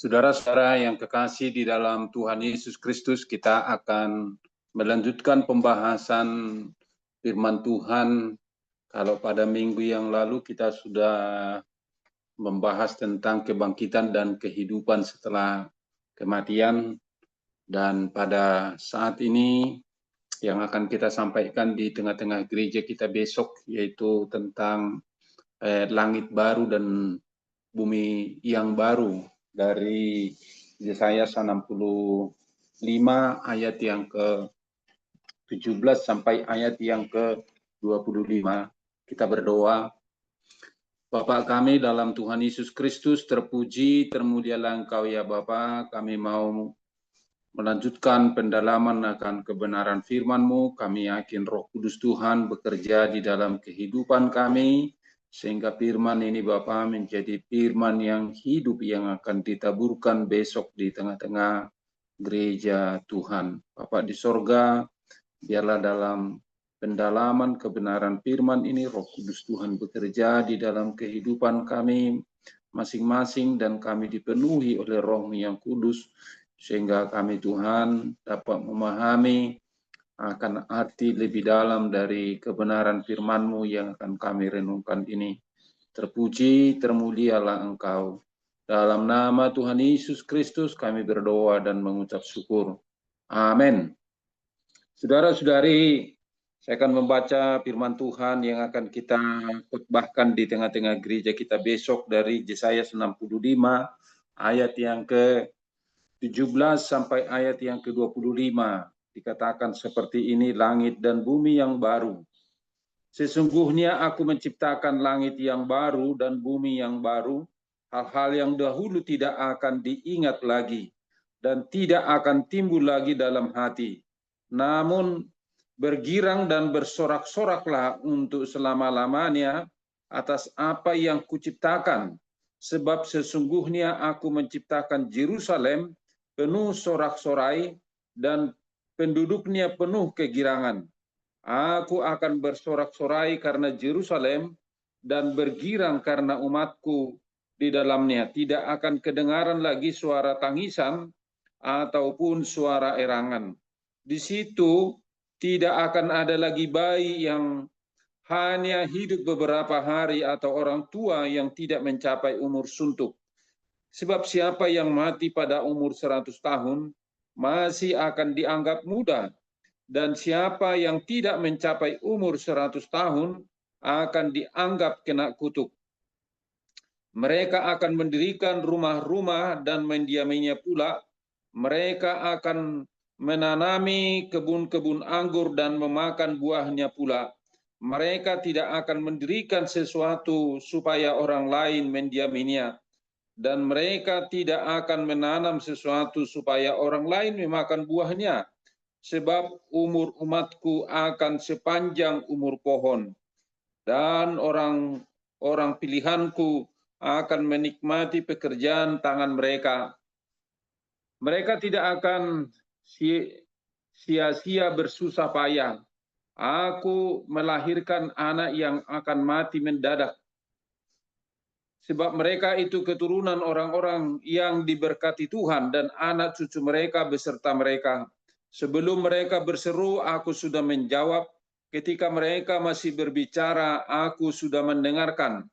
Saudara-saudara yang kekasih di dalam Tuhan Yesus Kristus, kita akan melanjutkan pembahasan firman Tuhan. Kalau pada minggu yang lalu kita sudah membahas tentang kebangkitan dan kehidupan setelah kematian, dan pada saat ini yang akan kita sampaikan di tengah-tengah gereja kita besok yaitu tentang langit baru dan bumi yang baru dari Yesaya 65 ayat yang ke-17 sampai ayat yang ke-25. Kita berdoa. Bapa kami dalam Tuhan Yesus Kristus, terpuji, termulialah Engkau ya Bapa. Kami mau melanjutkan pendalaman akan kebenaran firman-Mu. Kami yakin Roh Kudus Tuhan bekerja di dalam kehidupan kami, sehingga firman ini Bapa menjadi firman yang hidup yang akan ditaburkan besok di tengah-tengah gereja Tuhan. Bapa di sorga, biarlah dalam pendalaman kebenaran firman ini Roh Kudus Tuhan bekerja di dalam kehidupan kami masing-masing, dan kami dipenuhi oleh Roh-Mu yang kudus, sehingga kami Tuhan dapat memahami akan arti lebih dalam dari kebenaran firman-Mu yang akan kami renungkan ini. Terpuji, termulialah Engkau. Dalam nama Tuhan Yesus Kristus kami berdoa dan mengucap syukur. Amin. Saudara-saudari, saya akan membaca firman Tuhan yang akan kita khotbahkan di tengah-tengah gereja kita besok dari Yesaya 65 ayat yang ke-17 sampai ayat yang ke-25. Dikatakan seperti ini, langit dan bumi yang baru. Sesungguhnya aku menciptakan langit yang baru dan bumi yang baru. Hal-hal yang dahulu tidak akan diingat lagi dan tidak akan timbul lagi dalam hati. Namun bergirang dan bersorak-soraklah untuk selama-lamanya atas apa yang kuciptakan. Sebab sesungguhnya aku menciptakan Yerusalem penuh sorak-sorai dan penduduknya penuh kegirangan. Aku akan bersorak-sorai karena Yerusalem dan bergirang karena umatku di dalamnya. Tidak akan kedengaran lagi suara tangisan ataupun suara erangan. Di situ tidak akan ada lagi bayi yang hanya hidup beberapa hari atau orang tua yang tidak mencapai umur suntuk. Sebab siapa yang mati pada umur 100 tahun masih akan dianggap muda, dan siapa yang tidak mencapai umur 100 tahun akan dianggap kena kutuk. Mereka akan mendirikan rumah-rumah dan mendiaminya pula. Mereka akan menanami kebun-kebun anggur dan memakan buahnya pula. Mereka tidak akan mendirikan sesuatu supaya orang lain mendiaminya, dan mereka tidak akan menanam sesuatu supaya orang lain memakan buahnya. Sebab umur umatku akan sepanjang umur pohon, dan orang pilihanku akan menikmati pekerjaan tangan mereka. Mereka tidak akan sia-sia bersusah payah. Aku melahirkan anak yang akan mati mendadak. Sebab mereka itu keturunan orang-orang yang diberkati Tuhan, dan anak cucu mereka beserta mereka. Sebelum mereka berseru, aku sudah menjawab. Ketika mereka masih berbicara, aku sudah mendengarkan.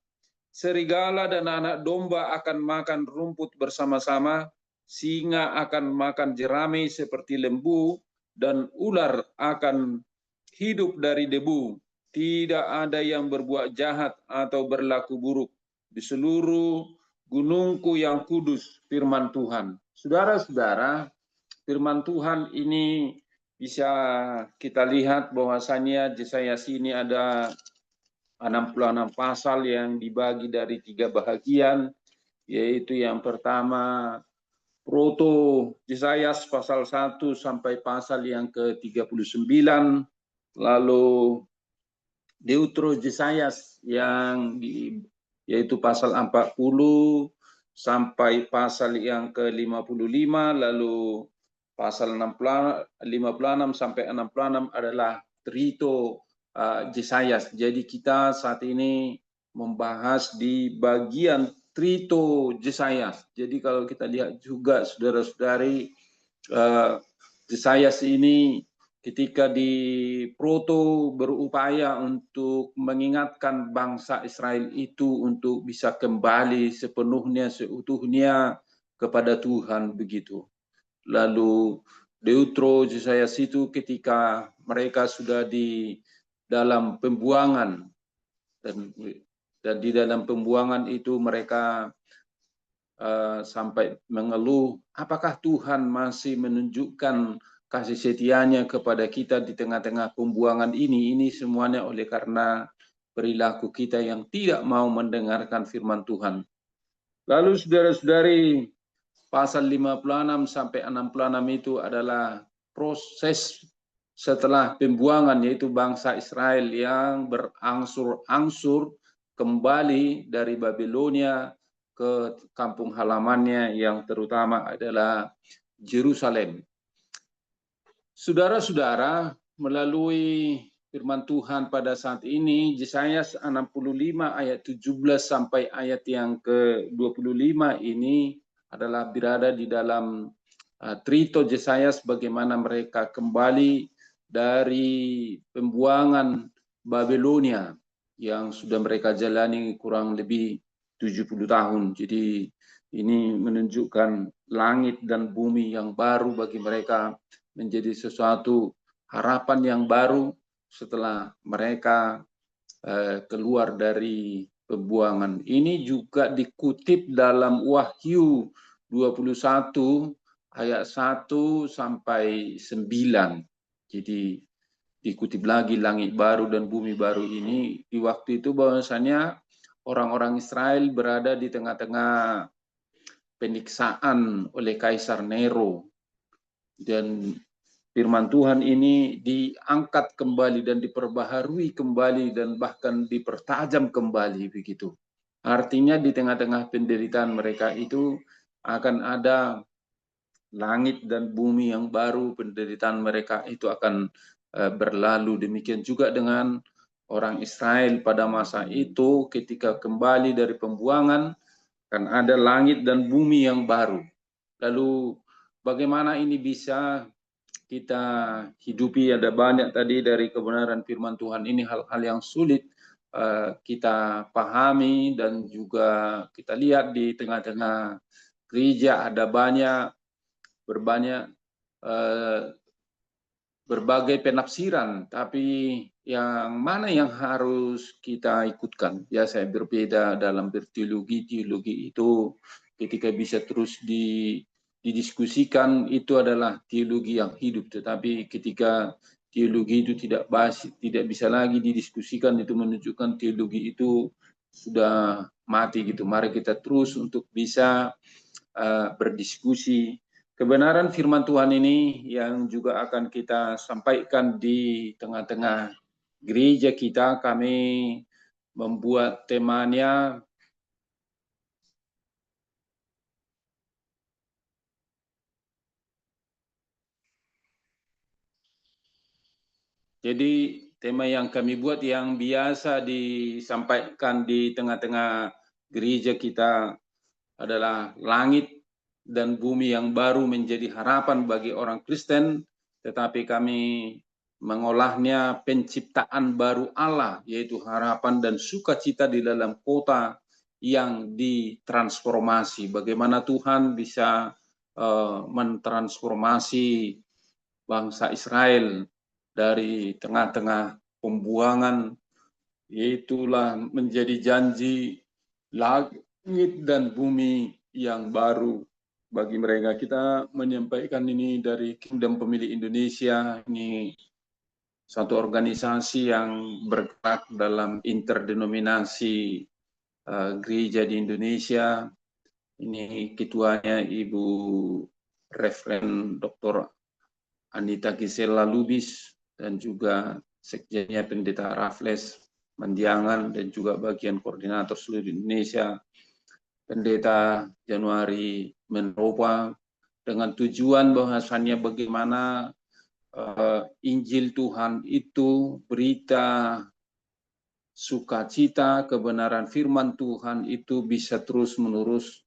Serigala dan anak domba akan makan rumput bersama-sama, singa akan makan jerami seperti lembu, dan ular akan hidup dari debu. Tidak ada yang berbuat jahat atau berlaku buruk di seluruh gunungku yang kudus, firman Tuhan. Saudara-saudara, firman Tuhan ini bisa kita lihat bahwasannya Yesaya sini ada 66 pasal yang dibagi dari 3 bahagian, yaitu yang pertama Proto Yesaya pasal 1 sampai pasal yang ke-39, lalu Deutero Yesaya yang yaitu pasal 40 sampai pasal yang ke-55, lalu pasal 56 sampai 66 adalah Trito Yesaya. Jadi kita saat ini membahas di bagian Trito Jesayas. Jadi kalau kita lihat juga saudara-saudari, Jesayas ini ketika di Proto berupaya untuk mengingatkan bangsa Israel itu untuk bisa kembali sepenuhnya, seutuhnya kepada Tuhan begitu. Lalu Deutro Jesayas itu ketika mereka sudah di dalam pembuangan dan di dalam pembuangan itu mereka sampai mengeluh, apakah Tuhan masih menunjukkan kasih setianya kepada kita di tengah-tengah pembuangan ini? Ini semuanya oleh karena perilaku kita yang tidak mau mendengarkan firman Tuhan. Lalu saudara-saudari, pasal 56 sampai 66 itu adalah proses setelah pembuangan, yaitu bangsa Israel yang berangsur-angsur kembali dari Babilonia ke kampung halamannya yang terutama adalah Yerusalem. Saudara-saudara, melalui firman Tuhan pada saat ini, Yesaya 65 ayat 17 sampai ayat yang ke-25 ini adalah berada di dalam Trito Yesaya bagaimana mereka kembali dari pembuangan Babilonia yang sudah mereka jalani kurang lebih 70 tahun. Jadi ini menunjukkan langit dan bumi yang baru bagi mereka, menjadi sesuatu harapan yang baru setelah mereka keluar dari pembuangan. Ini juga dikutip dalam Wahyu 21 ayat 1 sampai 9. Jadi dikutip lagi langit baru dan bumi baru ini di waktu itu bahwasanya orang-orang Israel berada di tengah-tengah penyiksaan oleh Kaisar Nero, dan firman Tuhan ini diangkat kembali dan diperbaharui kembali dan bahkan dipertajam kembali begitu. Artinya di tengah-tengah penderitaan mereka itu akan ada langit dan bumi yang baru, penderitaan mereka itu akan berlalu. Demikian juga dengan orang Israel pada masa itu ketika kembali dari pembuangan, akan ada langit dan bumi yang baru. Lalu bagaimana ini bisa kita hidupi? Ada banyak tadi dari kebenaran firman Tuhan ini hal-hal yang sulit kita pahami, dan juga kita lihat di tengah-tengah gereja ada berbagai penafsiran, tapi yang mana yang harus kita ikutkan? Ya, saya berbeda dalam berteologi. Teologi itu ketika bisa terus didiskusikan itu adalah teologi yang hidup, tetapi ketika teologi itu tidak bisa lagi didiskusikan, itu menunjukkan teologi itu sudah mati gitu. Mari kita terus untuk bisa berdiskusi kebenaran firman Tuhan ini yang juga akan kita sampaikan di tengah-tengah gereja kita. Kami membuat temanya jadi tema yang kami buat yang biasa disampaikan di tengah-tengah gereja kita adalah langit dan bumi yang baru menjadi harapan bagi orang Kristen, tetapi kami mengolahnya penciptaan baru Allah, yaitu harapan dan sukacita di dalam kota yang ditransformasi. Bagaimana Tuhan bisa mentransformasi bangsa Israel dari tengah-tengah pembuangan, yaitulah menjadi janji langit dan bumi yang baru bagi mereka. Kita menyampaikan ini dari Kingdom Pemilih Indonesia. Ini satu organisasi yang bergerak dalam interdenominasi gereja di Indonesia. Ini ketuanya Ibu Referen Dr. Anita Gisela Lubis, dan juga sekjennya Pendeta Raffles Mendiangan, dan juga bagian koordinator seluruh Indonesia Pendeta Januari Menropa, dengan tujuan bahwasannya bagaimana Injil Tuhan itu, berita sukacita, kebenaran firman Tuhan itu bisa terus-menerus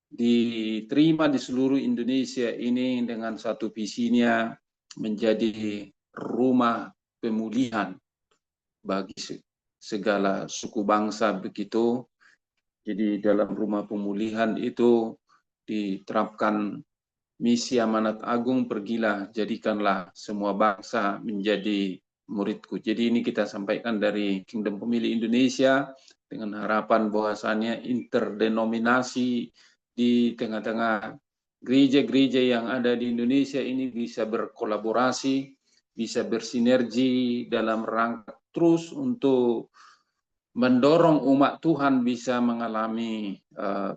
diterima di seluruh Indonesia ini dengan satu visinya menjadi rumah pemulihan bagi segala suku bangsa begitu. Jadi dalam rumah pemulihan itu diterapkan misi amanat agung, pergilah jadikanlah semua bangsa menjadi muridku. Jadi ini kita sampaikan dari Kingdom Pemilih Indonesia dengan harapan bahwasannya interdenominasi di tengah-tengah gereja-gereja yang ada di Indonesia ini bisa berkolaborasi, bisa bersinergi dalam rangka terus untuk mendorong umat Tuhan bisa mengalami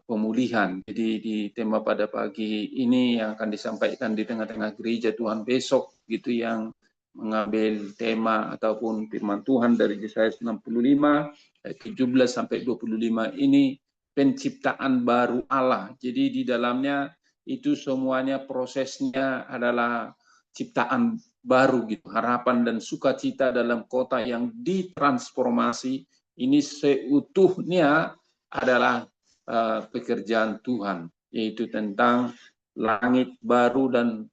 pemulihan. Jadi di tema pada pagi ini yang akan disampaikan di tengah-tengah gereja Tuhan besok gitu, yang mengambil tema ataupun firman Tuhan dari Yesaya 65 ayat 17 sampai 25 ini penciptaan baru Allah. Jadi di dalamnya itu semuanya prosesnya adalah ciptaan baru gitu, harapan dan sukacita dalam kota yang ditransformasi. Ini seutuhnya adalah pekerjaan Tuhan, yaitu tentang langit baru dan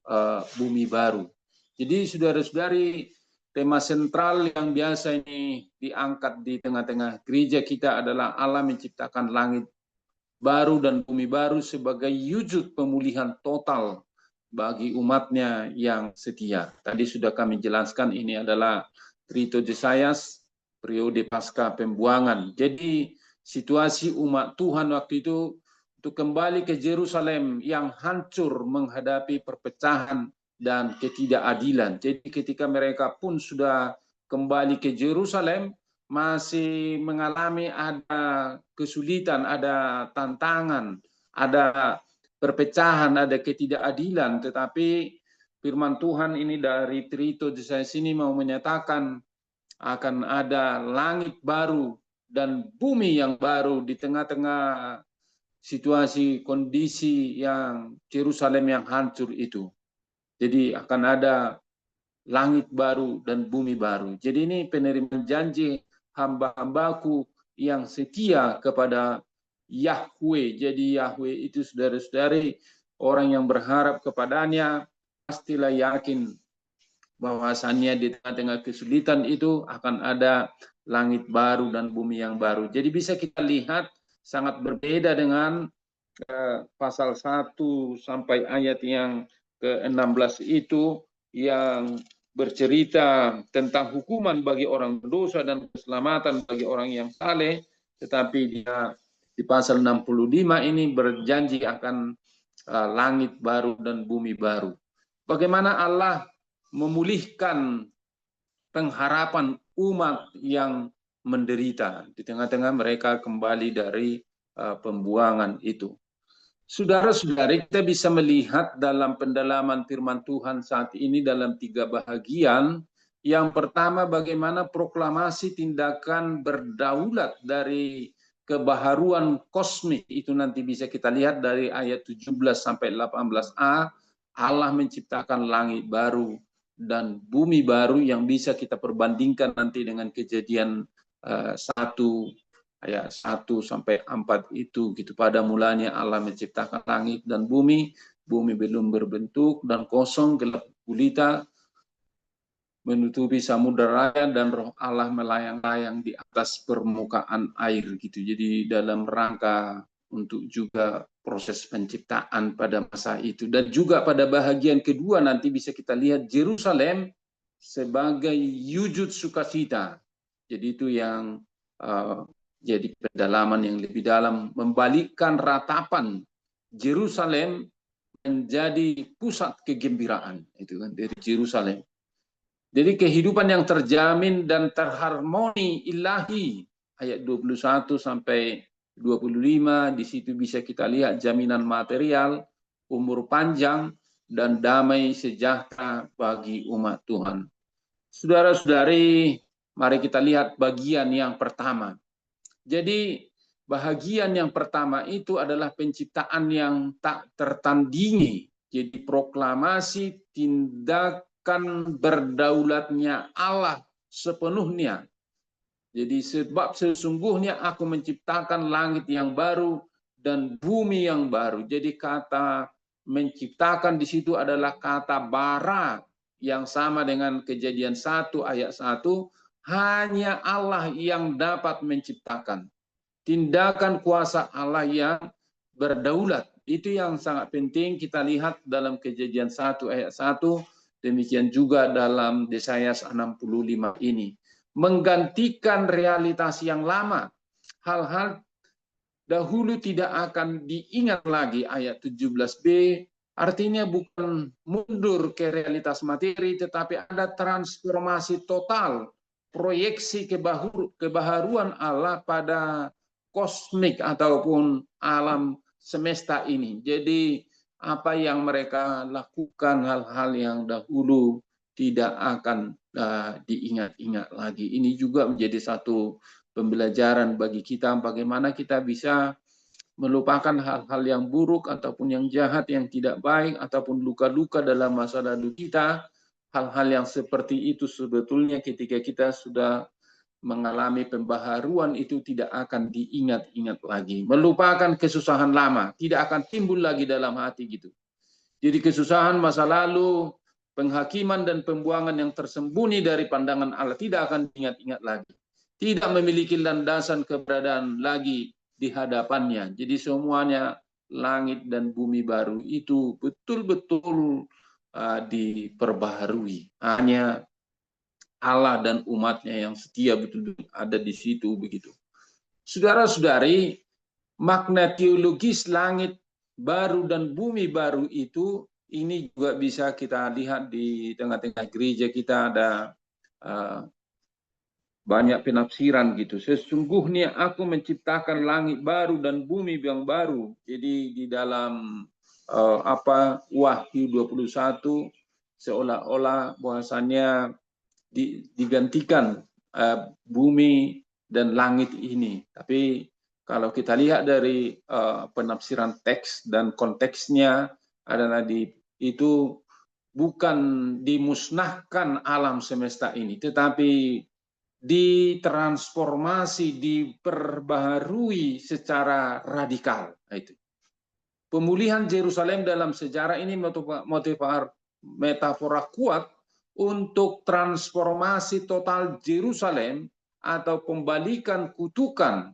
bumi baru. Jadi saudara-saudari, tema sentral yang biasa ini diangkat di tengah-tengah gereja kita adalah Allah menciptakan langit baru dan bumi baru sebagai wujud pemulihan total bagi umatnya yang setia. Tadi sudah kami jelaskan ini adalah Trito Jesayas, periode pasca pembuangan. Jadi situasi umat Tuhan waktu itu untuk kembali ke Yerusalem yang hancur menghadapi perpecahan dan ketidakadilan. Jadi ketika mereka pun sudah kembali ke Yerusalem, masih mengalami ada kesulitan, ada tantangan, ada perpecahan, ada ketidakadilan. Tetapi firman Tuhan ini dari Trito Jesayas ini mau menyatakan akan ada langit baru dan bumi yang baru di tengah-tengah situasi kondisi yang Yerusalem yang hancur itu. Jadi akan ada langit baru dan bumi baru. Jadi ini penerimaan janji hamba-hambaku yang setia kepada Yahweh. Jadi Yahweh itu saudara-saudari, orang yang berharap kepadanya pastilah yakin bahwasannya di tengah-tengah kesulitan itu akan ada langit baru dan bumi yang baru. Jadi bisa kita lihat sangat berbeda dengan pasal 1 sampai ayat yang ke-16 itu yang bercerita tentang hukuman bagi orang berdosa dan keselamatan bagi orang yang saleh, tetapi dia di pasal 65 ini berjanji akan langit baru dan bumi baru. Bagaimana Allah memulihkan pengharapan umat yang menderita di tengah-tengah mereka kembali dari pembuangan itu. Saudara-saudari, kita bisa melihat dalam pendalaman firman Tuhan saat ini dalam 3 bahagian. Yang pertama, bagaimana proklamasi tindakan berdaulat dari kebaharuan kosmik itu nanti bisa kita lihat dari ayat 17 sampai 18a. Allah menciptakan langit baru dan bumi baru yang bisa kita perbandingkan nanti dengan Kejadian 1 ayat 1 sampai 4 itu gitu. Pada mulanya Allah menciptakan langit dan bumi belum berbentuk dan kosong, gelap gulita menutupi samudera raya, dan roh Allah melayang-layang di atas permukaan air gitu. Jadi dalam rangka untuk juga proses penciptaan pada masa itu. Dan juga pada bahagian kedua nanti bisa kita lihat Yerusalem sebagai wujud sukacita. Jadi itu yang jadi pendalaman yang lebih dalam, membalikkan ratapan Yerusalem menjadi pusat kegembiraan, itu kan dari Yerusalem. Jadi kehidupan yang terjamin dan terharmoni ilahi, ayat 21 sampai 25, di situ bisa kita lihat jaminan material, umur panjang, dan damai sejahtera bagi umat Tuhan. Saudara-saudari, mari kita lihat bagian yang pertama. Jadi bahagian yang pertama itu adalah penciptaan yang tak tertandingi. Jadi proklamasi tindakan berdaulatnya Allah sepenuhnya Jadi sebab sesungguhnya aku menciptakan langit yang baru dan bumi yang baru. Jadi kata menciptakan di situ adalah kata bara yang sama dengan Kejadian 1 ayat 1. Hanya Allah yang dapat menciptakan. Tindakan kuasa Allah yang berdaulat. Itu yang sangat penting kita lihat dalam Kejadian 1 ayat 1. Demikian juga dalam Yesaya 65 ini. Menggantikan realitas yang lama. Hal-hal dahulu tidak akan diingat lagi, ayat 17b. Artinya bukan mundur ke realitas materi, tetapi ada transformasi total, proyeksi kebaharuan Allah pada kosmik ataupun alam semesta ini. Jadi apa yang mereka lakukan, hal-hal yang dahulu tidak akan diingat-ingat lagi. Ini juga menjadi satu pembelajaran bagi kita bagaimana kita bisa melupakan hal-hal yang buruk ataupun yang jahat, yang tidak baik, ataupun luka-luka dalam masa lalu kita. Hal-hal yang seperti itu sebetulnya ketika kita sudah mengalami pembaharuan itu tidak akan diingat-ingat lagi. Melupakan kesusahan lama, tidak akan timbul lagi dalam hati gitu. Jadi kesusahan masa lalu, penghakiman dan pembuangan yang tersembunyi dari pandangan Allah tidak akan diingat-ingat lagi. Tidak memiliki landasan keberadaan lagi di hadapannya. Jadi semuanya langit dan bumi baru itu betul-betul diperbaharui. Hanya Allah dan umatnya yang setia betul-betul ada di situ begitu. Saudara-saudari, makna teologis langit baru dan bumi baru itu ini juga bisa kita lihat di tengah-tengah gereja kita ada banyak penafsiran gitu. Sesungguhnya aku menciptakan langit baru dan bumi yang baru. Jadi di dalam Wahyu 21 seolah-olah bahwasannya digantikan bumi dan langit ini. Tapi kalau kita lihat dari penafsiran teks dan konteksnya adalah itu bukan dimusnahkan alam semesta ini, tetapi ditransformasi, diperbaharui secara radikal. Itu. Pemulihan Yerusalem dalam sejarah ini metafora kuat untuk transformasi total Yerusalem atau pembalikan kutukan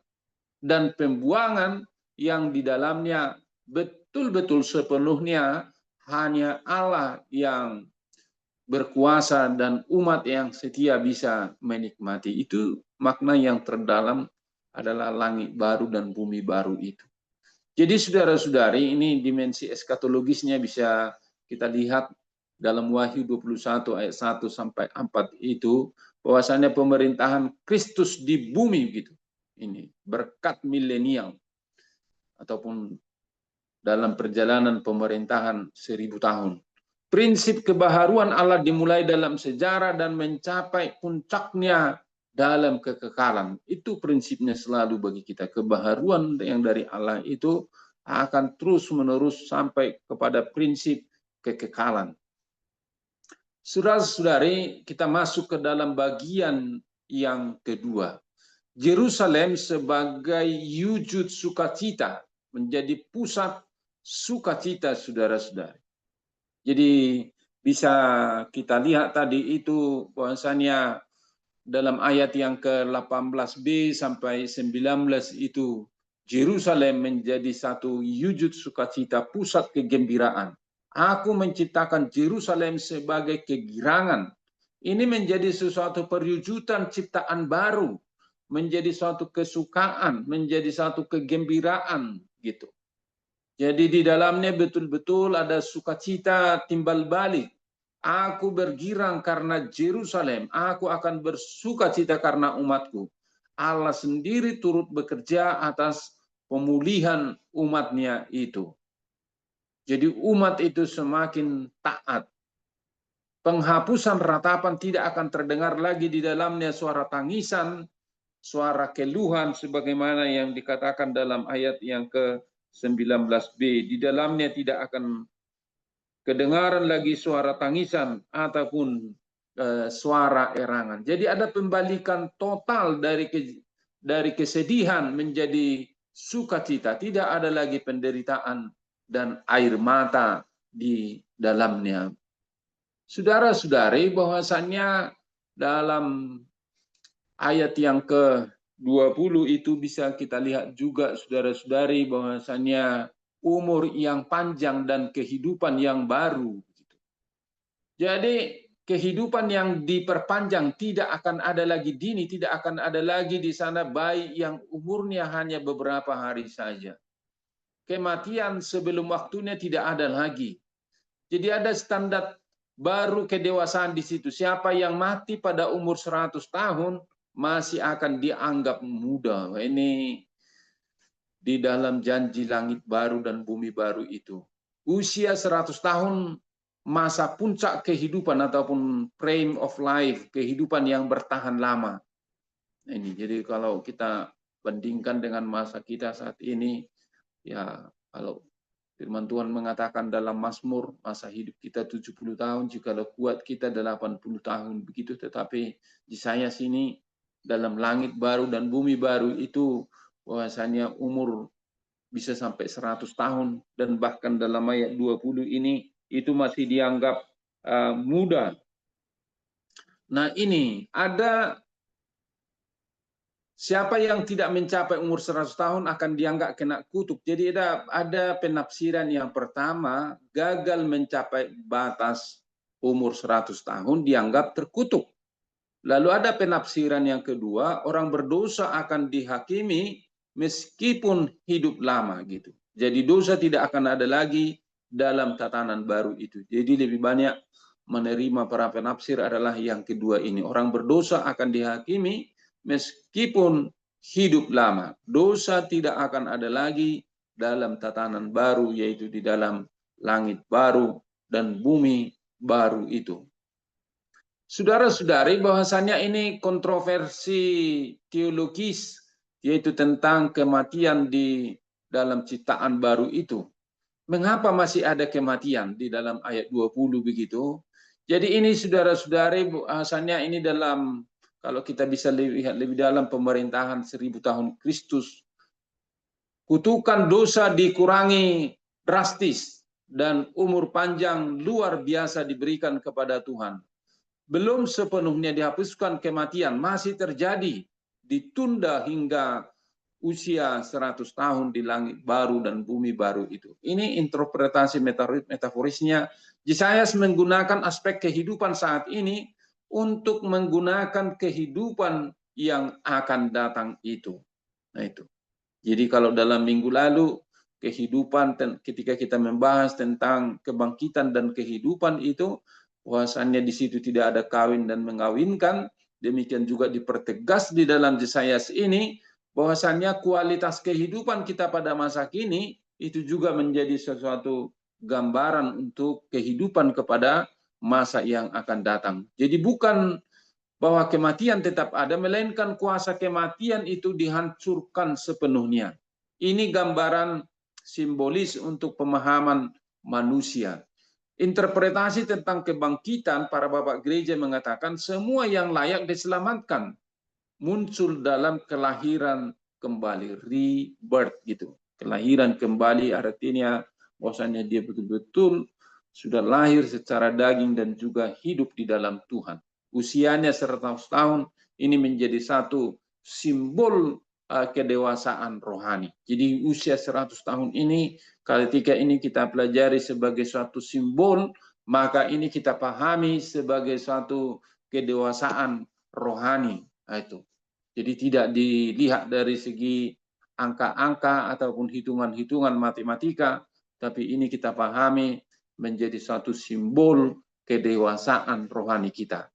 dan pembuangan yang di dalamnya betul-betul sepenuhnya hanya Allah yang berkuasa dan umat yang setia bisa menikmati. Itu makna yang terdalam adalah langit baru dan bumi baru itu. Jadi saudara-saudari, ini dimensi eskatologisnya bisa kita lihat dalam Wahyu 21 ayat 1 sampai 4 itu, bahwasanya pemerintahan Kristus di bumi gitu. Ini berkat milenial ataupun dalam perjalanan pemerintahan 1000 tahun. Prinsip kebaharuan Allah dimulai dalam sejarah dan mencapai puncaknya dalam kekekalan. Itu prinsipnya selalu bagi kita. Kebaharuan yang dari Allah itu akan terus-menerus sampai kepada prinsip kekekalan. Saudara-saudari, kita masuk ke dalam bagian yang kedua. Yerusalem sebagai wujud sukacita, menjadi pusat sukacita saudara-saudari. Jadi bisa kita lihat tadi itu bahwasanya dalam ayat yang ke-18b sampai 19 itu Yerusalem menjadi satu wujud sukacita, pusat kegembiraan. Aku menciptakan Yerusalem sebagai kegirangan. Ini menjadi sesuatu perwujudan ciptaan baru, menjadi suatu kesukaan, menjadi satu kegembiraan gitu. Jadi di dalamnya betul-betul ada sukacita timbal balik. Aku bergirang karena Yerusalem, aku akan bersukacita karena umatku. Allah sendiri turut bekerja atas pemulihan umatnya itu. Jadi umat itu semakin taat. Penghapusan ratapan tidak akan terdengar lagi di dalamnya suara tangisan, suara keluhan sebagaimana yang dikatakan dalam ayat yang ke-19b. Di dalamnya tidak akan kedengaran lagi suara tangisan ataupun suara erangan. Jadi ada pembalikan total dari kesedihan menjadi sukacita. Tidak ada lagi penderitaan dan air mata di dalamnya. Saudara-saudari, bahwasannya dalam ayat yang ke-20 itu bisa kita lihat juga, saudara-saudari, bahwasannya umur yang panjang dan kehidupan yang baru. Jadi kehidupan yang diperpanjang, tidak akan ada lagi dini, tidak akan ada lagi di sana bayi yang umurnya hanya beberapa hari saja. Kematian sebelum waktunya tidak ada lagi. Jadi ada standar baru kedewasaan di situ. Siapa yang mati pada umur 100 tahun masih akan dianggap muda. Ini di dalam janji langit baru dan bumi baru itu. Usia 100 tahun masa puncak kehidupan ataupun prime of life, kehidupan yang bertahan lama. Ini jadi kalau kita bandingkan dengan masa kita saat ini, ya kalau firman Tuhan mengatakan dalam Mazmur, masa hidup kita 70 tahun, jikalau kuat kita 80 tahun, begitu. Tetapi di saya sini, dalam langit baru dan bumi baru itu, bahwasanya umur bisa sampai 100 tahun, dan bahkan dalam ayat 20 ini, itu masih dianggap muda. Nah ini, ada siapa yang tidak mencapai umur 100 tahun akan dianggap kena kutuk. Jadi ada penafsiran yang pertama, gagal mencapai batas umur 100 tahun dianggap terkutuk. Lalu ada penafsiran yang kedua, orang berdosa akan dihakimi meskipun hidup lama gitu. Jadi dosa tidak akan ada lagi dalam tatanan baru itu. Jadi lebih banyak menerima para penafsir adalah yang kedua ini. Orang berdosa akan dihakimi meskipun hidup lama. Dosa tidak akan ada lagi dalam tatanan baru, yaitu di dalam langit baru dan bumi baru itu. Saudara-saudari, bahwasannya ini kontroversi teologis, yaitu tentang kematian di dalam ciptaan baru itu. Mengapa masih ada kematian di dalam ayat 20 begitu? Jadi ini saudara-saudari, bahwasannya ini dalam, kalau kita bisa lihat lebih dalam pemerintahan 1000 tahun Kristus, kutukan dosa dikurangi drastis dan umur panjang luar biasa diberikan kepada Tuhan. Belum sepenuhnya dihapuskan kematian, masih terjadi, ditunda hingga usia 100 tahun di langit baru dan bumi baru itu. Ini interpretasi metaforisnya. Yesayas menggunakan aspek kehidupan saat ini untuk menggunakan kehidupan yang akan datang itu. Nah itu. Jadi kalau dalam minggu lalu kehidupan, ketika kita membahas tentang kebangkitan dan kehidupan itu, bahwasannya di situ tidak ada kawin dan mengawinkan. Demikian juga dipertegas di dalam Yesayas ini, bahwasannya kualitas kehidupan kita pada masa kini itu juga menjadi sesuatu gambaran untuk kehidupan kepada masa yang akan datang. Jadi bukan bahwa kematian tetap ada, melainkan kuasa kematian itu dihancurkan sepenuhnya. Ini gambaran simbolis untuk pemahaman manusia. Interpretasi tentang kebangkitan, para bapak gereja mengatakan semua yang layak diselamatkan muncul dalam kelahiran kembali, rebirth gitu. Kelahiran kembali artinya bahwasanya dia betul-betul sudah lahir secara daging dan juga hidup di dalam Tuhan. Usianya 100 tahun ini menjadi satu simbol kedewasaan rohani. Jadi usia 100 tahun ini, ketika ini kita pelajari sebagai suatu simbol, maka ini kita pahami sebagai suatu kedewasaan rohani. Itu. Jadi tidak dilihat dari segi angka-angka ataupun hitungan-hitungan matematika, tapi ini kita pahami menjadi suatu simbol kedewasaan rohani kita.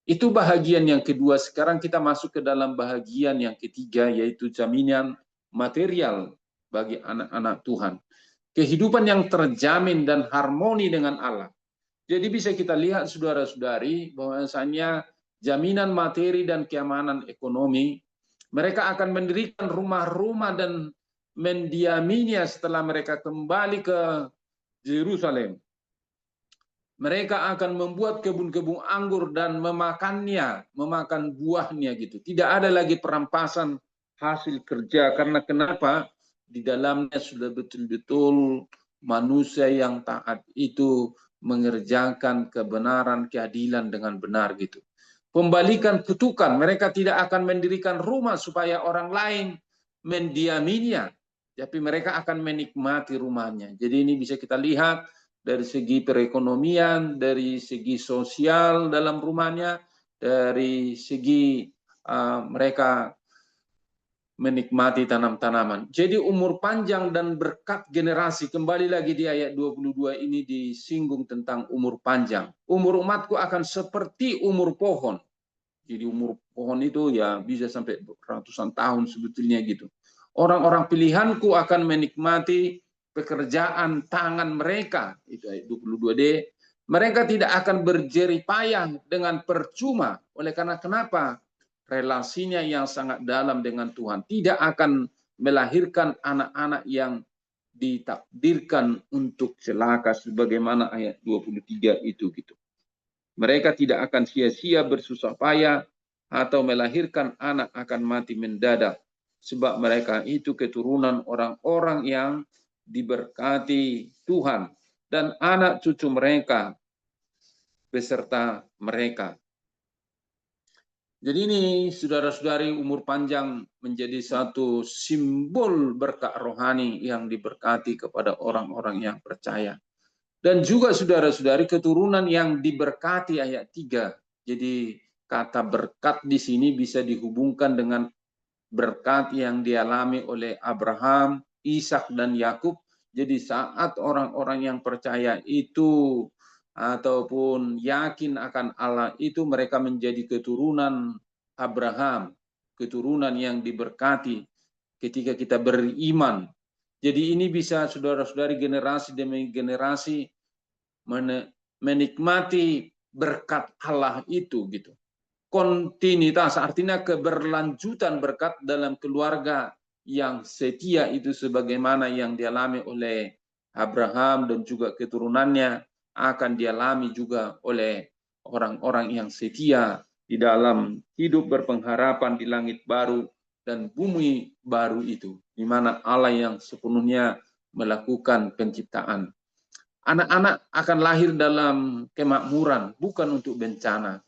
Itu bahagian yang kedua. Sekarang kita masuk ke dalam bahagian yang ketiga, yaitu jaminan material bagi anak-anak Tuhan. Kehidupan yang terjamin dan harmoni dengan Allah. Jadi bisa kita lihat saudara-saudari, bahwasanya jaminan materi dan keamanan ekonomi, mereka akan mendirikan rumah-rumah dan mendiaminya setelah mereka kembali ke Yerusalem. Mereka akan membuat kebun-kebun anggur dan memakannya, memakan buahnya gitu. Tidak ada lagi perampasan hasil kerja, karena kenapa? Di dalamnya sudah betul-betul manusia yang taat itu mengerjakan kebenaran, keadilan dengan benar gitu. Pembalikan kutukan, mereka tidak akan mendirikan rumah supaya orang lain mendiaminya, tapi mereka akan menikmati rumahnya. Jadi ini bisa kita lihat dari segi perekonomian, dari segi sosial dalam rumahnya, dari segi mereka menikmati tanam-tanaman. Jadi umur panjang dan berkat generasi, kembali lagi di ayat 22 ini disinggung tentang umur panjang. Umur umatku akan seperti umur pohon. Jadi umur pohon itu ya bisa sampai ratusan tahun sebetulnya gitu. Orang-orang pilihanku akan menikmati pekerjaan tangan mereka. Itu ayat 22D. Mereka tidak akan berjerih payah dengan percuma. Oleh karena kenapa? Relasinya yang sangat dalam dengan Tuhan. Tidak akan melahirkan anak-anak yang ditakdirkan untuk celaka sebagaimana ayat 23 itu gitu. Mereka tidak akan sia-sia bersusah payah atau melahirkan anak akan mati mendadak, sebab mereka itu keturunan orang-orang yang diberkati Tuhan, dan anak cucu mereka beserta mereka. Jadi ini saudara-saudari, umur panjang menjadi satu simbol berkat rohani yang diberkati kepada orang-orang yang percaya. Dan juga saudara-saudari, keturunan yang diberkati ayat 3. Jadi kata berkat di sini bisa dihubungkan dengan berkat yang dialami oleh Abraham, Ishak dan Yakub. Jadi saat orang-orang yang percaya itu ataupun yakin akan Allah itu, mereka menjadi keturunan Abraham, keturunan yang diberkati ketika kita beriman. Jadi ini bisa saudara-saudari generasi demi generasi menikmati berkat Allah itu gitu. Kontinuitas artinya keberlanjutan berkat dalam keluarga yang setia itu, sebagaimana yang dialami oleh Abraham dan juga keturunannya akan dialami juga oleh orang-orang yang setia di dalam hidup berpengharapan di langit baru dan bumi baru itu, di mana Allah yang sepenuhnya melakukan penciptaan. Anak-anak akan lahir dalam kemakmuran, bukan untuk bencana.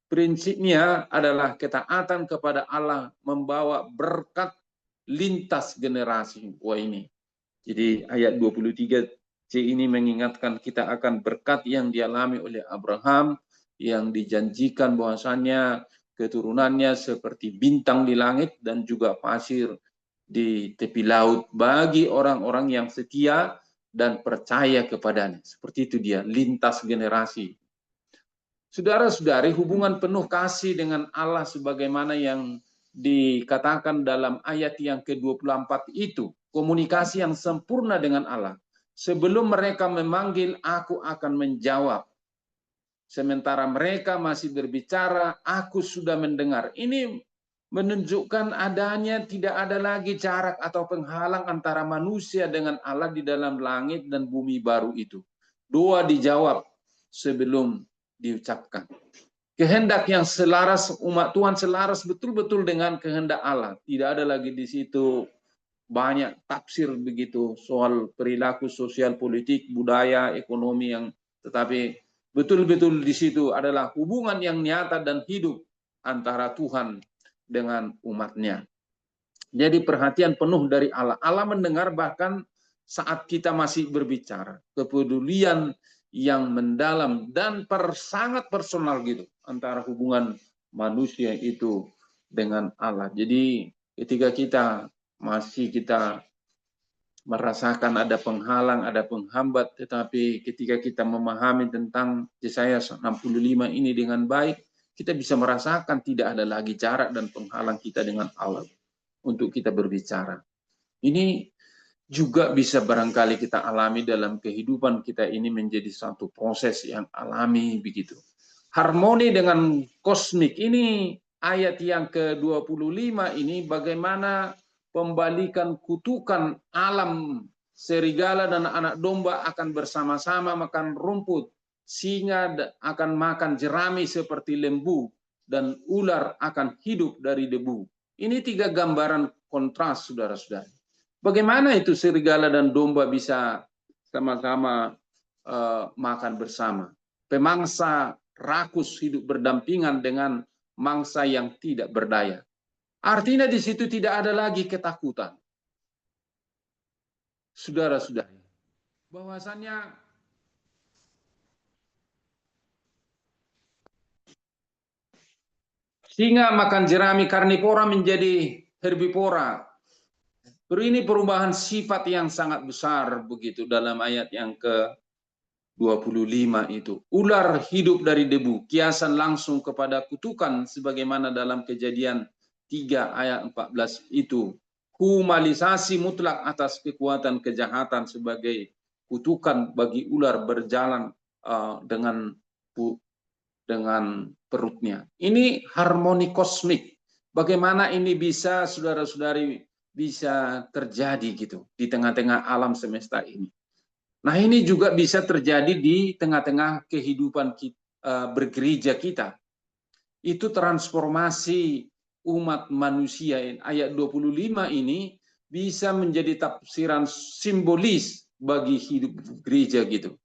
Prinsipnya adalah ketaatan kepada Allah membawa berkat lintas generasi. Wah ini. Jadi ayat 23C ini mengingatkan kita akan berkat yang dialami oleh Abraham, yang dijanjikan bahwasannya keturunannya seperti bintang di langit dan juga pasir di tepi laut bagi orang-orang yang setia dan percaya kepadanya. Seperti itu dia, lintas generasi. Saudara-saudari, hubungan penuh kasih dengan Allah sebagaimana yang dikatakan dalam ayat yang ke-24 itu, komunikasi yang sempurna dengan Allah. Sebelum mereka memanggil, aku akan menjawab. Sementara mereka masih berbicara, aku sudah mendengar. Ini menunjukkan adanya tidak ada lagi jarak atau penghalang antara manusia dengan Allah di dalam langit dan bumi baru itu. Doa dijawab sebelum diucapkan. Kehendak yang selaras, umat Tuhan selaras betul-betul dengan kehendak Allah. Tidak ada lagi di situ banyak tafsir begitu soal perilaku sosial, politik, budaya, ekonomi yang, tetapi betul-betul di situ adalah hubungan yang nyata dan hidup antara Tuhan dengan umatnya. Jadi perhatian penuh dari Allah. Allah mendengar bahkan saat kita masih berbicara. Kepedulian yang mendalam dan sangat personal gitu antara hubungan manusia itu dengan Allah. Jadi ketika kita merasakan ada penghalang, ada penghambat, tetapi ketika kita memahami tentang Yesaya 65 ini dengan baik, kita bisa merasakan tidak ada lagi jarak dan penghalang kita dengan Allah untuk kita berbicara. Ini juga bisa barangkali kita alami dalam kehidupan kita ini menjadi satu proses yang alami begitu. Harmoni dengan kosmik ini, ayat yang ke-25 ini bagaimana pembalikan kutukan alam, serigala dan anak domba akan bersama-sama makan rumput singa akan makan jerami seperti lembu, dan ular akan hidup dari debu. Ini 3 gambaran kontras, saudara-saudara. Bagaimana itu serigala dan domba bisa sama-sama makan bersama? Pemangsa rakus hidup berdampingan dengan mangsa yang tidak berdaya. Artinya di situ tidak ada lagi ketakutan. Saudara-saudari, bahwasannya singa makan jerami, karnivora menjadi herbivora. Ini perubahan sifat yang sangat besar begitu dalam ayat yang ke-25 itu. Ular hidup dari debu, kiasan langsung kepada kutukan sebagaimana dalam Kejadian 3 ayat 14 itu. Humalisasi mutlak atas kekuatan kejahatan sebagai kutukan bagi ular berjalan dengan perutnya. Ini harmoni kosmik. Bagaimana ini bisa, saudara-saudari, bisa terjadi gitu di tengah-tengah alam semesta ini. Nah, ini juga bisa terjadi di tengah-tengah kehidupan kita, bergereja kita. Itu transformasi umat manusia. Ayat 25 ini bisa menjadi tafsiran simbolis bagi hidup gereja gitu.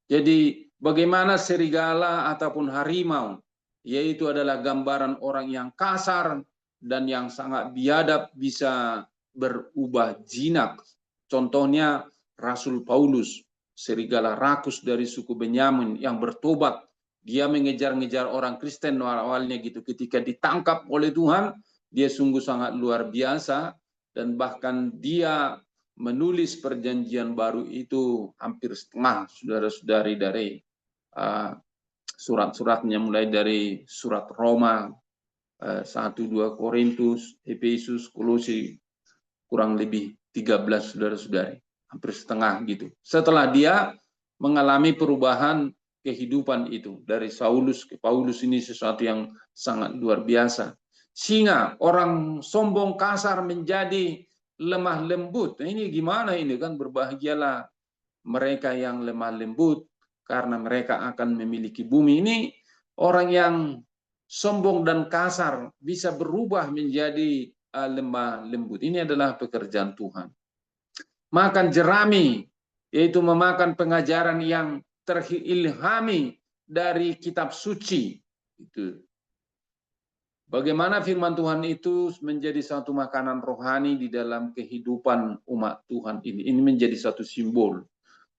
Jadi bagaimana serigala ataupun harimau, yaitu adalah gambaran orang yang kasar dan yang sangat biadab, bisa berubah jinak. Contohnya Rasul Paulus, serigala rakus dari suku Benyamin yang bertobat. Dia mengejar-ngejar orang Kristen awalnya gitu. Ketika ditangkap oleh Tuhan, dia sungguh sangat luar biasa, dan bahkan dia menulis perjanjian baru itu hampir setengah, saudara-saudari, dari surat-suratnya, mulai dari surat Roma, 1-2 Korintus, Efesus, Kolose, kurang lebih 13, saudara-saudari, hampir setengah gitu. Setelah dia mengalami perubahan kehidupan itu dari Saulus ke Paulus, ini sesuatu yang sangat luar biasa. Singa, orang sombong kasar, menjadi lemah lembut. Nah, ini gimana ini kan? Berbahagialah mereka yang lemah lembut, karena mereka akan memiliki bumi. Ini orang yang sombong dan kasar bisa berubah menjadi lemah lembut. Ini adalah pekerjaan Tuhan. Makan jerami, yaitu memakan pengajaran yang terilhami dari kitab suci. Itu bagaimana firman Tuhan itu menjadi satu makanan rohani di dalam kehidupan umat Tuhan ini. Ini menjadi satu simbol.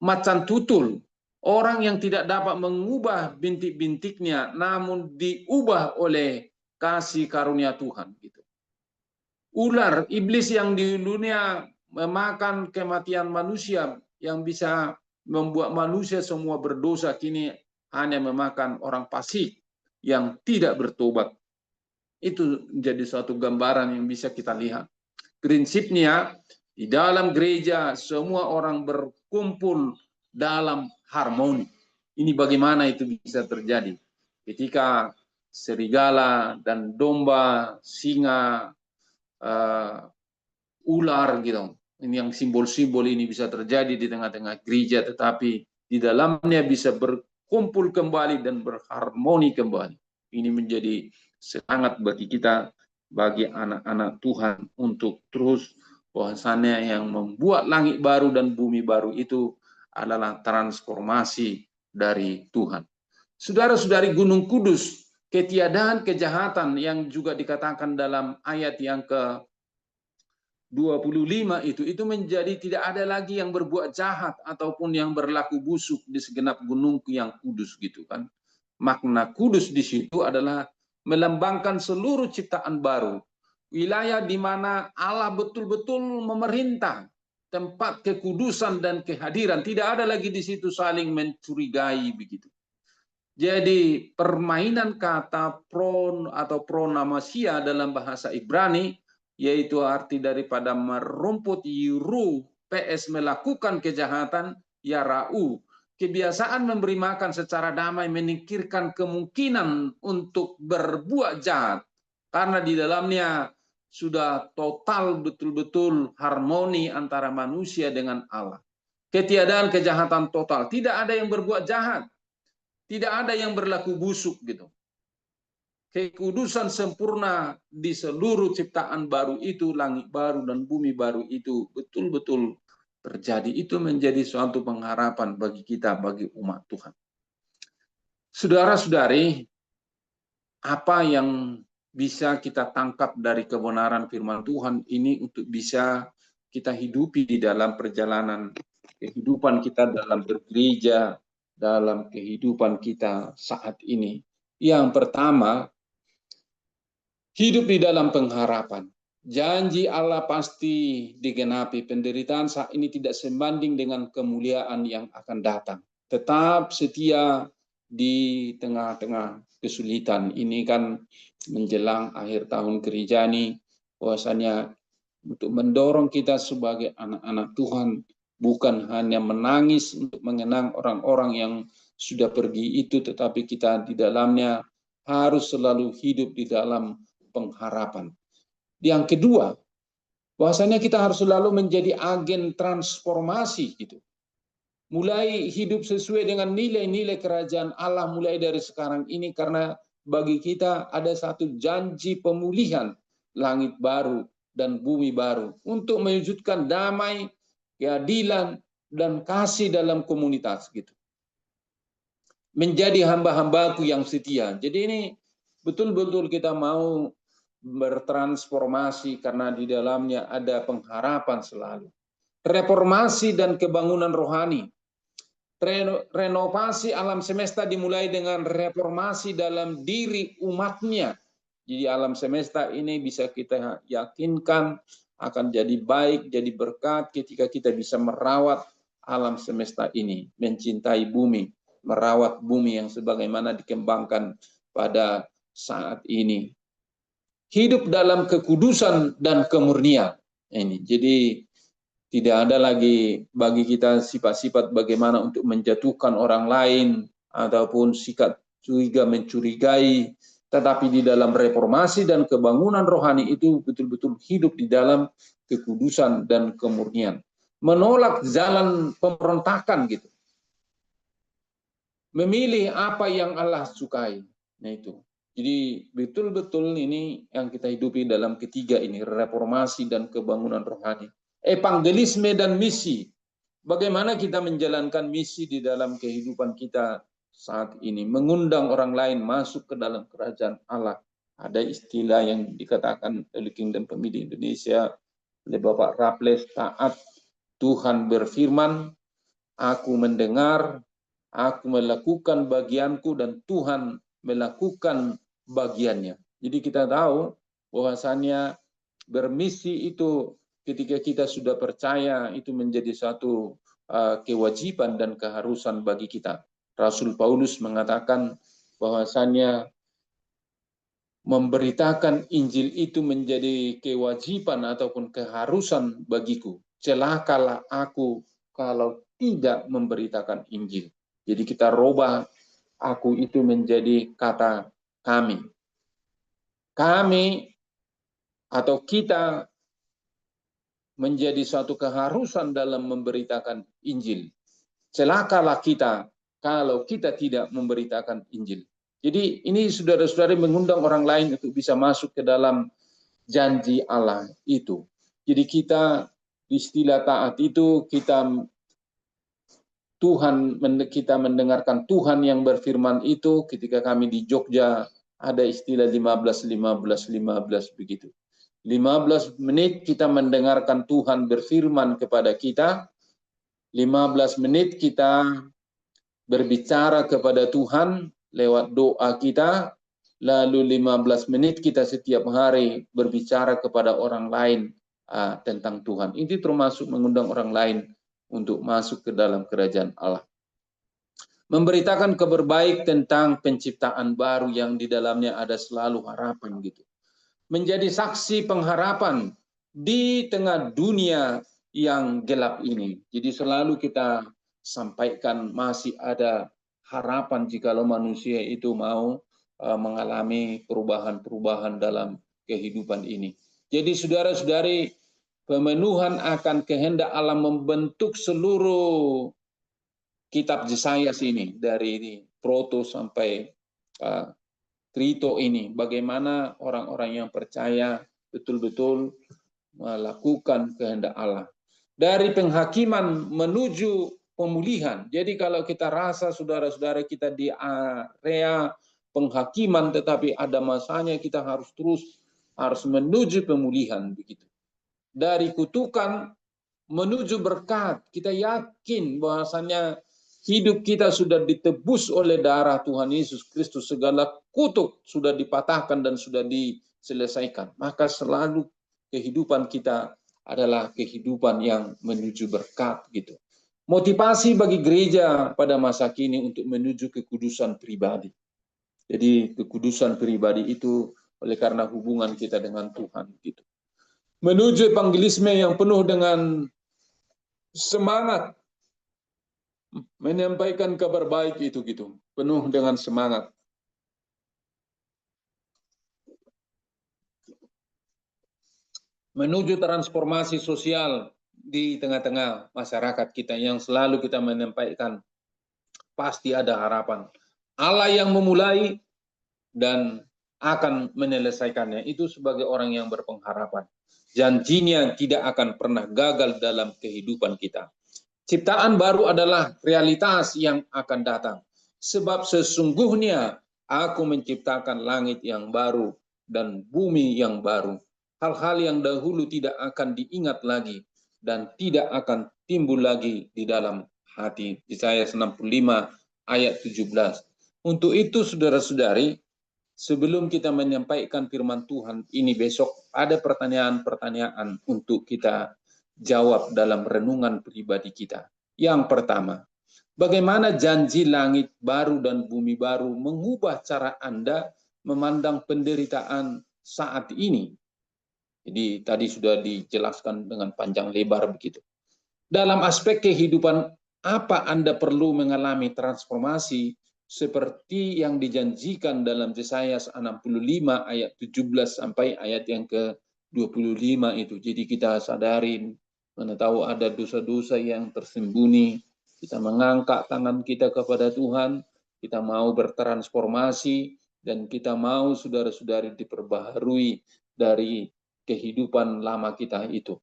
Macan tutul, orang yang tidak dapat mengubah bintik-bintiknya, namun diubah oleh kasih karunia Tuhan. Gitu. Ular, iblis yang di dunia memakan kematian manusia, yang bisa membuat manusia semua berdosa, kini hanya memakan orang fasik yang tidak bertobat. Itu menjadi suatu gambaran yang bisa kita lihat. Prinsipnya, di dalam gereja semua orang berkumpul dalam harmoni. Ini bagaimana itu bisa terjadi? Ketika serigala dan domba, singa, ular gitu. Ini yang simbol-simbol ini bisa terjadi di tengah-tengah gereja, tetapi di dalamnya bisa berkumpul kembali dan berharmoni kembali. Ini menjadi semangat bagi kita, bagi anak-anak Tuhan, untuk terus bahwasannya yang membuat langit baru dan bumi baru itu adalah transformasi dari Tuhan. Saudara-saudari, Gunung Kudus, ketiadaan kejahatan yang juga dikatakan dalam ayat yang ke-25 itu menjadi tidak ada lagi yang berbuat jahat ataupun yang berlaku busuk di segenap gunung yang kudus gitu kan. Makna kudus di situ adalah melambangkan seluruh ciptaan baru, wilayah di mana Allah betul-betul memerintah, tempat kekudusan dan kehadiran. Tidak ada lagi di situ saling mencurigai begitu. Jadi permainan kata pron atau pronamasia dalam bahasa Ibrani, yaitu arti daripada merumput, yuru, ps melakukan kejahatan, yarau, kebiasaan memberi makan secara damai, menyingkirkan kemungkinan untuk berbuat jahat, karena di dalamnya sudah total betul-betul harmoni antara manusia dengan Allah. Ketiadaan kejahatan total, tidak ada yang berbuat jahat. Tidak ada yang berlaku busuk gitu. Kekudusan sempurna di seluruh ciptaan baru itu, langit baru dan bumi baru itu betul-betul terjadi. Itu menjadi suatu pengharapan bagi kita, bagi umat Tuhan. Saudara-saudari, apa yang bisa kita tangkap dari kebenaran firman Tuhan ini untuk bisa kita hidupi di dalam perjalanan kehidupan kita dalam bergereja, dalam kehidupan kita saat ini. Yang pertama, hidup di dalam pengharapan. Janji Allah pasti digenapi. Penderitaan saat ini tidak sebanding dengan kemuliaan yang akan datang. Tetap setia di tengah-tengah kesulitan. Ini kan menjelang akhir tahun gereja ini, bahwasanya untuk mendorong kita sebagai anak-anak Tuhan, bukan hanya menangis untuk mengenang orang-orang yang sudah pergi itu, tetapi kita di dalamnya harus selalu hidup di dalam pengharapan. Yang kedua, bahwasanya kita harus selalu menjadi agen transformasi gitu. Mulai hidup sesuai dengan nilai-nilai kerajaan Allah mulai dari sekarang ini, karena bagi kita ada satu janji pemulihan langit baru dan bumi baru untuk mewujudkan damai, keadilan, dan kasih dalam komunitas gitu. Menjadi hamba-hambaku yang setia. Jadi ini betul-betul kita mau bertransformasi karena di dalamnya ada pengharapan selalu. Reformasi dan kebangunan rohani. Renovasi alam semesta dimulai dengan reformasi dalam diri umatnya. Jadi alam semesta ini bisa kita yakinkan akan jadi baik, jadi berkat ketika kita bisa merawat alam semesta ini, mencintai bumi, merawat bumi yang sebagaimana dikembangkan pada saat ini. Hidup dalam kekudusan dan kemurnian. Ini. Jadi tidak ada lagi bagi kita sifat-sifat bagaimana untuk menjatuhkan orang lain ataupun sikap curiga mencurigai, tetapi di dalam reformasi dan kebangunan rohani itu betul-betul hidup di dalam kekudusan dan kemurnian. Menolak jalan pemberontakan gitu. Memilih apa yang Allah sukai. Nah itu. Jadi betul-betul ini yang kita hidupi dalam ketiga ini, reformasi dan kebangunan rohani. Evangelisme dan misi. Bagaimana kita menjalankan misi di dalam kehidupan kita saat ini. Mengundang orang lain masuk ke dalam kerajaan Allah. Ada istilah yang dikatakan oleh Kingdom Pemidi Indonesia oleh Bapak Raffles, taat Tuhan berfirman, aku mendengar, aku melakukan bagianku dan Tuhan melakukan bagiannya. Jadi kita tahu bahwasannya bermisi itu ketika kita sudah percaya itu menjadi satu kewajiban dan keharusan bagi kita. Rasul Paulus mengatakan bahwasannya memberitakan Injil itu menjadi kewajiban ataupun keharusan bagiku. Celakalah aku kalau tidak memberitakan Injil. Jadi kita rubah aku itu menjadi kata kami. Kami atau kita menjadi suatu keharusan dalam memberitakan Injil. Celakalah kita kalau kita tidak memberitakan Injil. Jadi ini saudara-saudari mengundang orang lain untuk bisa masuk ke dalam janji Allah itu. Jadi kita istilah taat itu kita mendengarkan Tuhan yang berfirman itu ketika kami di Jogja ada istilah 15 begitu. 15 menit kita mendengarkan Tuhan berfirman kepada kita, 15 menit kita berbicara kepada Tuhan lewat doa kita, lalu 15 menit kita setiap hari berbicara kepada orang lain tentang Tuhan. Ini termasuk mengundang orang lain untuk masuk ke dalam kerajaan Allah. Memberitakan kabar baik tentang penciptaan baru yang di dalamnya ada selalu harapan gitu. Menjadi saksi pengharapan di tengah dunia yang gelap ini. Jadi selalu kita sampaikan masih ada harapan jikalau manusia itu mau mengalami perubahan-perubahan dalam kehidupan ini. Jadi saudara-saudari, pemenuhan akan kehendak Allah membentuk seluruh kitab Yesaya ini dari Proto sampai Trito ini, bagaimana orang-orang yang percaya betul-betul melakukan kehendak Allah. Dari penghakiman menuju pemulihan. Jadi kalau kita rasa saudara-saudara kita di area penghakiman, tetapi ada masanya kita harus menuju pemulihan begitu. Dari kutukan menuju berkat. Kita yakin bahwasannya hidup kita sudah ditebus oleh darah Tuhan Yesus Kristus. Segala kutuk sudah dipatahkan dan sudah diselesaikan. Maka selalu kehidupan kita adalah kehidupan yang menuju berkat gitu. Motivasi bagi gereja pada masa kini untuk menuju kekudusan pribadi. Jadi kekudusan pribadi itu oleh karena hubungan kita dengan Tuhan gitu. Menuju evangelisme yang penuh dengan semangat menyampaikan kabar baik itu gitu, penuh dengan semangat. Menuju transformasi sosial di tengah-tengah masyarakat kita yang selalu kita menyampaikan pasti ada harapan. Allah yang memulai dan akan menyelesaikannya, itu sebagai orang yang berpengharapan. Janjinya tidak akan pernah gagal dalam kehidupan kita. Ciptaan baru adalah realitas yang akan datang. Sebab sesungguhnya aku menciptakan langit yang baru dan bumi yang baru. Hal-hal yang dahulu tidak akan diingat lagi dan tidak akan timbul lagi di dalam hati. Yesaya 65 ayat 17. Untuk itu saudara-saudari, sebelum kita menyampaikan firman Tuhan ini besok, ada pertanyaan-pertanyaan untuk kita jawab dalam renungan pribadi kita. Yang pertama, bagaimana janji langit baru dan bumi baru mengubah cara Anda memandang penderitaan saat ini? Jadi tadi sudah dijelaskan dengan panjang lebar begitu. Dalam aspek kehidupan, apa Anda perlu mengalami transformasi seperti yang dijanjikan dalam Yesaya 65 ayat 17 sampai ayat yang ke-25 itu. Jadi kita sadarin, mana tahu ada dosa-dosa yang tersembunyi, kita mengangkat tangan kita kepada Tuhan, kita mau bertransformasi, dan kita mau saudara-saudari diperbaharui dari kehidupan lama kita itu.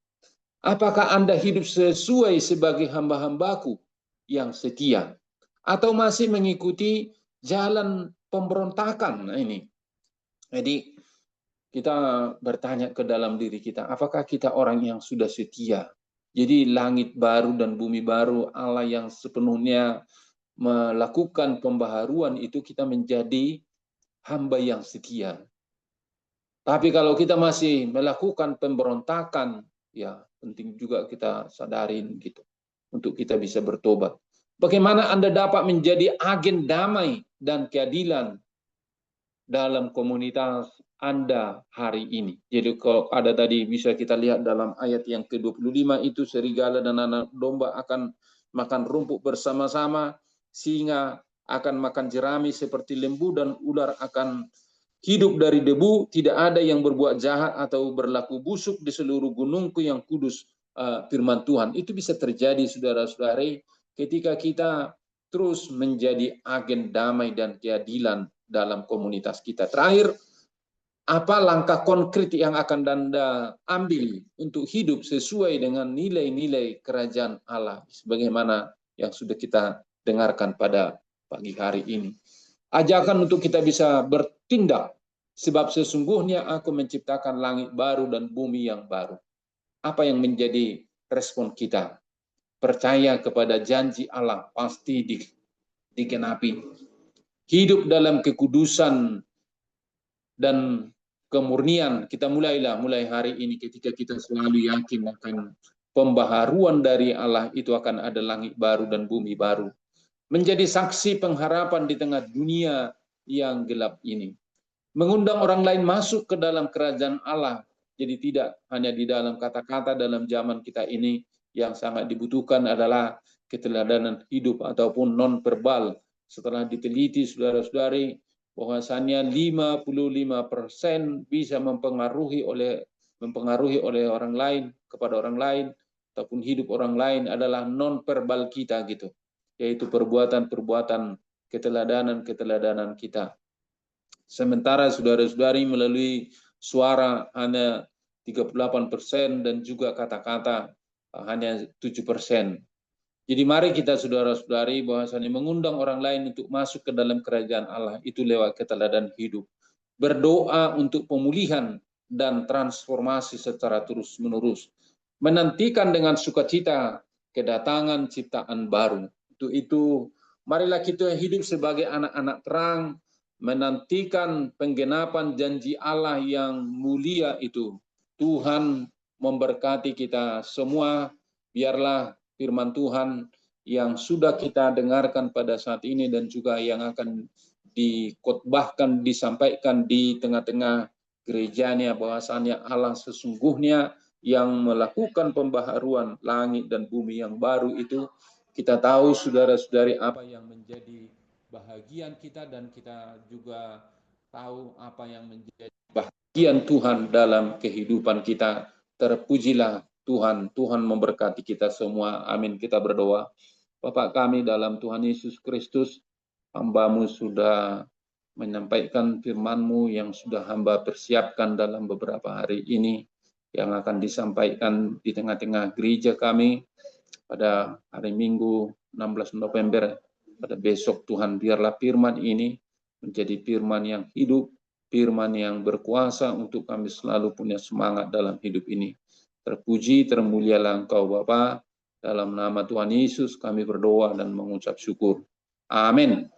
Apakah Anda hidup sesuai sebagai hamba-hambaku yang setia? Atau masih mengikuti jalan pemberontakan? Nah, ini. Jadi kita bertanya ke dalam diri kita, apakah kita orang yang sudah setia? Jadi langit baru dan bumi baru, Allah yang sepenuhnya melakukan pembaharuan itu, kita menjadi hamba yang setia. Tapi kalau kita masih melakukan pemberontakan, ya penting juga kita sadarin gitu, untuk kita bisa bertobat. Bagaimana Anda dapat menjadi agen damai dan keadilan dalam komunitas Anda hari ini? Jadi kalau ada tadi bisa kita lihat dalam ayat yang ke-25 itu, serigala dan anak domba akan makan rumput bersama-sama, singa akan makan jerami seperti lembu, dan ular akan hidup dari debu. Tidak ada yang berbuat jahat atau berlaku busuk di seluruh gunungku yang kudus, firman Tuhan. Itu bisa terjadi saudara-saudari ketika kita terus menjadi agen damai dan keadilan dalam komunitas kita. Terakhir, apa langkah konkret yang akan Anda ambil untuk hidup sesuai dengan nilai-nilai kerajaan Allah, sebagaimana yang sudah kita dengarkan pada pagi hari ini. Ajakan untuk kita bisa bertindak, sebab sesungguhnya aku menciptakan langit baru dan bumi yang baru. Apa yang menjadi respon kita? Percaya kepada janji Allah pasti dikenapi. Hidup dalam kekudusan dan kemurnian. Kita mulai hari ini ketika kita selalu yakin akan pembaharuan dari Allah, itu akan ada langit baru dan bumi baru. Menjadi saksi pengharapan di tengah dunia yang gelap ini. Mengundang orang lain masuk ke dalam kerajaan Allah. Jadi tidak hanya di dalam kata-kata. Dalam zaman kita ini yang sangat dibutuhkan adalah keteladanan hidup ataupun non-verbal. Setelah diteliti saudara-saudari, bahwasannya 55% bisa mempengaruhi oleh orang lain, kepada orang lain, ataupun hidup orang lain adalah non-verbal kita gitu. Yaitu perbuatan-perbuatan keteladanan kita. Sementara saudara-saudari melalui suara hanya 38% dan juga kata-kata hanya 7%. Jadi mari kita saudara-saudari bahwasanya mengundang orang lain untuk masuk ke dalam kerajaan Allah itu lewat keteladanan hidup. Berdoa untuk pemulihan dan transformasi secara terus-menerus. Menantikan dengan sukacita kedatangan ciptaan baru. Itu marilah kita hidup sebagai anak-anak terang, menantikan penggenapan janji Allah yang mulia itu. Tuhan memberkati kita semua. Biarlah firman Tuhan yang sudah kita dengarkan pada saat ini dan juga yang akan dikhotbahkan, disampaikan di tengah-tengah gerejanya, bahwasannya Allah sesungguhnya yang melakukan pembaharuan langit dan bumi yang baru itu. Kita tahu saudara-saudari apa yang menjadi bahagian kita dan kita juga tahu apa yang menjadi bahagian Tuhan dalam kehidupan kita. Terpujilah Tuhan, Tuhan memberkati kita semua. Amin. Kita berdoa. Bapa kami dalam Tuhan Yesus Kristus, hamba-Mu sudah menyampaikan firman-Mu yang sudah hamba persiapkan dalam beberapa hari ini, yang akan disampaikan di tengah-tengah gereja kami pada hari Minggu 16 November. Pada besok Tuhan, biarlah firman ini menjadi firman yang hidup, firman yang berkuasa untuk kami selalu punya semangat dalam hidup ini. Terpuji, termulialah Engkau Bapa. Dalam nama Tuhan Yesus kami berdoa dan mengucap syukur. Amin.